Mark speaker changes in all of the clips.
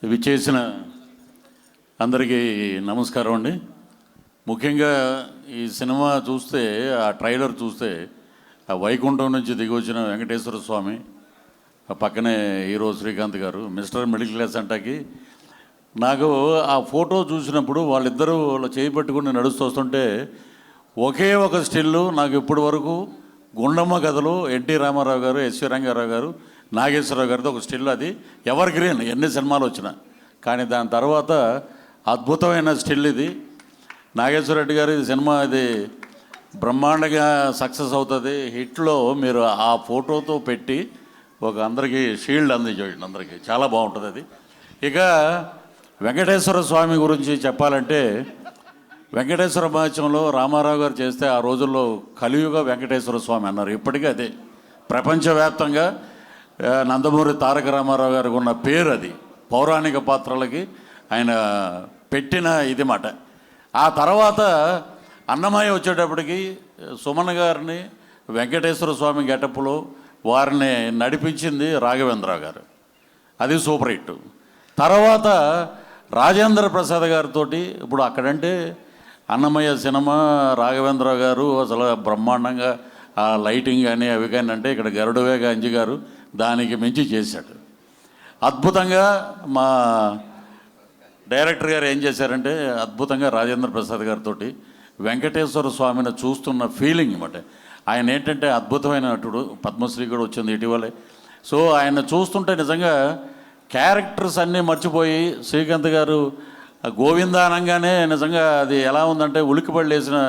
Speaker 1: ఇవి చేసిన అందరికీ నమస్కారం అండి. ముఖ్యంగా ఈ సినిమా చూస్తే, ఆ ట్రైలర్ చూస్తే, ఆ వైకుంఠం నుంచి దిగి వచ్చిన వెంకటేశ్వర స్వామి, ఆ పక్కనే హీరో శ్రీకాంత్ గారు, మిస్టర్ మిడిల్ క్లాస్ అంటాకి నాకు ఆ ఫోటో చూసినప్పుడు వాళ్ళిద్దరూ వాళ్ళ చేయి పట్టుకుని నడుస్తూ వస్తుంటే ఒకే ఒక స్టిల్లు నాకు ఇప్పటి వరకు గుండమ్మ కథలు ఎన్టీ రామారావు గారు, ఎస్వి రంగారావు గారు, నాగేశ్వరరావు గారితో ఒక స్టిల్, అది ఎవర్ గ్రీన్, ఎన్ని సినిమాలు వచ్చినా. కానీ దాని తర్వాత అద్భుతమైన స్టిల్ ఇది. నాగేశ్వర రెడ్డి గారు ఈ సినిమా ఇది బ్రహ్మాండంగా సక్సెస్ అవుతుంది. హిట్లో మీరు ఆ ఫోటోతో పెట్టి ఒక అందరికీ షీల్డ్ అందించండి, అందరికీ చాలా బాగుంటుంది అది. ఇక వెంకటేశ్వర స్వామి గురించి చెప్పాలంటే, వెంకటేశ్వర మహత్యంలో రామారావు గారు చేస్తే ఆ రోజుల్లో కలియుగ వెంకటేశ్వర స్వామి అన్నారు. ఇప్పటికీ అదే ప్రపంచవ్యాప్తంగా నందమూరి తారక రామారావు గారికి ఉన్న పేరు అది. పౌరాణిక పాత్రలకి ఆయన పెట్టిన ఇది మాట. ఆ తర్వాత అన్నమయ్య వచ్చేటప్పటికి సుమన్ గారిని వెంకటేశ్వర స్వామి గెటప్లో వారిని నడిపించింది రాఘవేంద్రరావు గారు, అది సూపర్ హిట్. తర్వాత రాజేంద్ర ప్రసాద్ గారితో ఇప్పుడు అక్కడంటే అన్నమయ్య సినిమా రాఘవేంద్రరావు గారు అసలు బ్రహ్మాండంగా ఆ లైటింగ్ కానీ అవి కానీ, అంటే ఇక్కడ గరుడవేగ అంజి గారు దానికి మించి చేశాడు అద్భుతంగా. మా డైరెక్టర్ గారు ఏం చేశారంటే అద్భుతంగా రాజేంద్ర ప్రసాద్ గారితో వెంకటేశ్వర స్వామిని చూస్తున్న ఫీలింగ్ అన్నమాట. ఆయన ఏంటంటే అద్భుతమైన నటుడు, పద్మశ్రీ కూడా వచ్చింది ఇటీవలే. సో ఆయన చూస్తుంటే నిజంగా క్యారెక్టర్స్ అన్నీ మర్చిపోయి శ్రీకాంత్ గారు గోవింద అనగానే నిజంగా అది ఎలా ఉందంటే ఉలిక్కిపడి లేచిన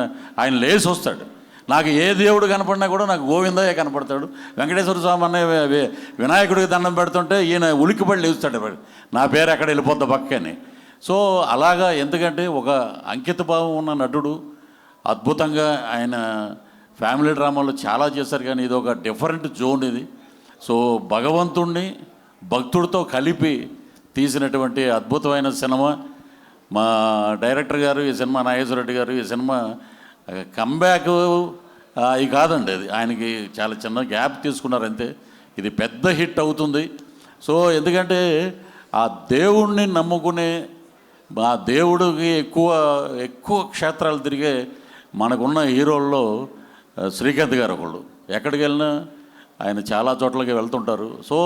Speaker 1: ఆయన లేచి వస్తాడు. నాకు ఏ దేవుడు కనపడినా కూడా నాకు గోవిందయ్య కనపడతాడు. వెంకటేశ్వర స్వామి అనే వినాయకుడికి దండం పెడుతుంటే ఈయన ఉలిక్కిపడి లేస్తాడు, నా పేరు ఎక్కడ వెళ్ళిపోద్ది పక్కని. సో అలాగా, ఎందుకంటే ఒక అంకిత భావం ఉన్న నటుడు, అద్భుతంగా ఆయన ఫ్యామిలీ డ్రామాలో చాలా చేశారు. కానీ ఇది ఒక డిఫరెంట్ జోన్ ఇది. సో భగవంతుణ్ణి భక్తుడితో కలిపి తీసినటువంటి అద్భుతమైన సినిమా. మా డైరెక్టర్ గారు ఈ సినిమా, నాగేశ్వర రెడ్డి గారు ఈ సినిమా కంబ్యాక్ ఇది కాదండి, అది ఆయనకి చాలా చిన్న గ్యాప్ తీసుకున్నారు అంతే. ఇది పెద్ద హిట్ అవుతుంది. సో ఎందుకంటే ఆ దేవుణ్ణి నమ్ముకునే, ఆ దేవుడికి ఎక్కువ క్షేత్రాలు తిరిగే మనకున్న హీరోల్లో శ్రీకాంత్ గారు ఒకళ్ళు. ఎక్కడికి వెళ్ళినా ఆయన చాలా చోట్లకి వెళ్తుంటారు. సో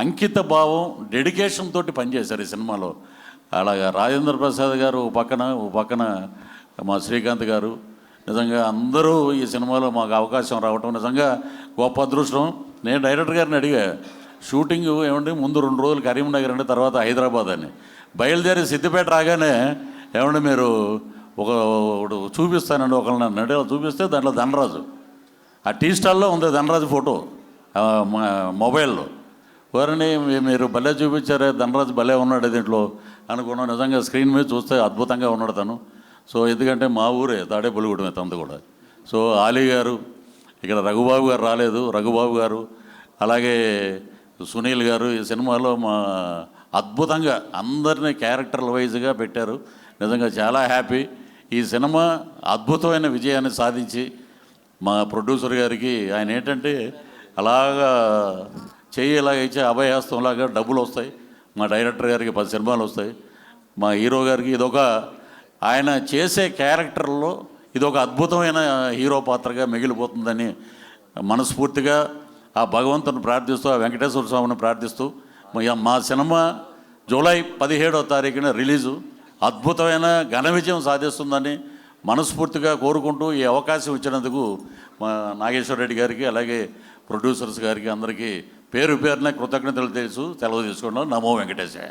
Speaker 1: అంకిత భావం, డెడికేషన్ తోటి పనిచేశారు ఈ సినిమాలో. అలాగా రాజేంద్ర ప్రసాద్ గారు ఓ పక్కన మా శ్రీకాంత్ గారు, నిజంగా అందరూ ఈ సినిమాలో మాకు అవకాశం రావటం నిజంగా గొప్ప అదృష్టం. నేను డైరెక్టర్ గారిని అడిగా, షూటింగ్ ఏమండి ముందు 2 రోజులు కరీంనగర్ అండి, తర్వాత హైదరాబాద్ అని. బయలుదేరి సిద్దిపేట రాగానే ఏమండి మీరు ఒకడు చూపిస్తానండి ఒకళ్ళని అన్నాడు. చూపిస్తే దాంట్లో ధనరాజు, ఆ టీ స్టాల్లో ఉంది ధనరాజు ఫోటో మొబైల్లో. వారిని మీరు భలే చూపించారే, ధనరాజు భలే ఉన్నాడు దీంట్లో అనుకున్నాను. నిజంగా స్క్రీన్ మీద చూస్తే అద్భుతంగా ఉన్నాడు తను. సో ఎందుకంటే మా ఊరే తాడేపల్లిగూడెమే తనది కూడా. సో ఆలీ గారు, ఇక్కడ రఘుబాబు గారు రాలేదు, రఘుబాబు గారు, అలాగే సునీల్ గారు ఈ సినిమాలో మా అద్భుతంగా అందరినీ క్యారెక్టర్ల వైజ్గా పెట్టారు. నిజంగా చాలా హ్యాపీ. ఈ సినిమా అద్భుతమైన విజయాన్ని సాధించి మా ప్రొడ్యూసర్ గారికి, ఆయన ఏంటంటే అలాగా చెయ్యి ఇలాగ ఇచ్చే అభయహస్తంలాగా డబ్బులు వస్తాయి. మా డైరెక్టర్ గారికి 10 సినిమాలు వస్తాయి. మా హీరో గారికి ఇదొక, ఆయన చేసే క్యారెక్టర్లో ఇదొక అద్భుతమైన హీరో పాత్రగా మిగిలిపోతుందని మనస్ఫూర్తిగా ఆ భగవంతుని ప్రార్థిస్తూ, ఆ వెంకటేశ్వర స్వామిని ప్రార్థిస్తూ, మా సినిమా జూలై 17వ తారీఖున రిలీజు అద్భుతమైన ఘన విజయం సాధిస్తుందని మనస్ఫూర్తిగా కోరుకుంటూ ఈ అవకాశం ఇచ్చినందుకు మా నాగేశ్వర రెడ్డి గారికి, అలాగే ప్రొడ్యూసర్స్ గారికి అందరికీ పేరు పేరున కృతజ్ఞతలు తెలుసు సెలవు తీసుకున్నాం. నమో వెంకటేశాయ.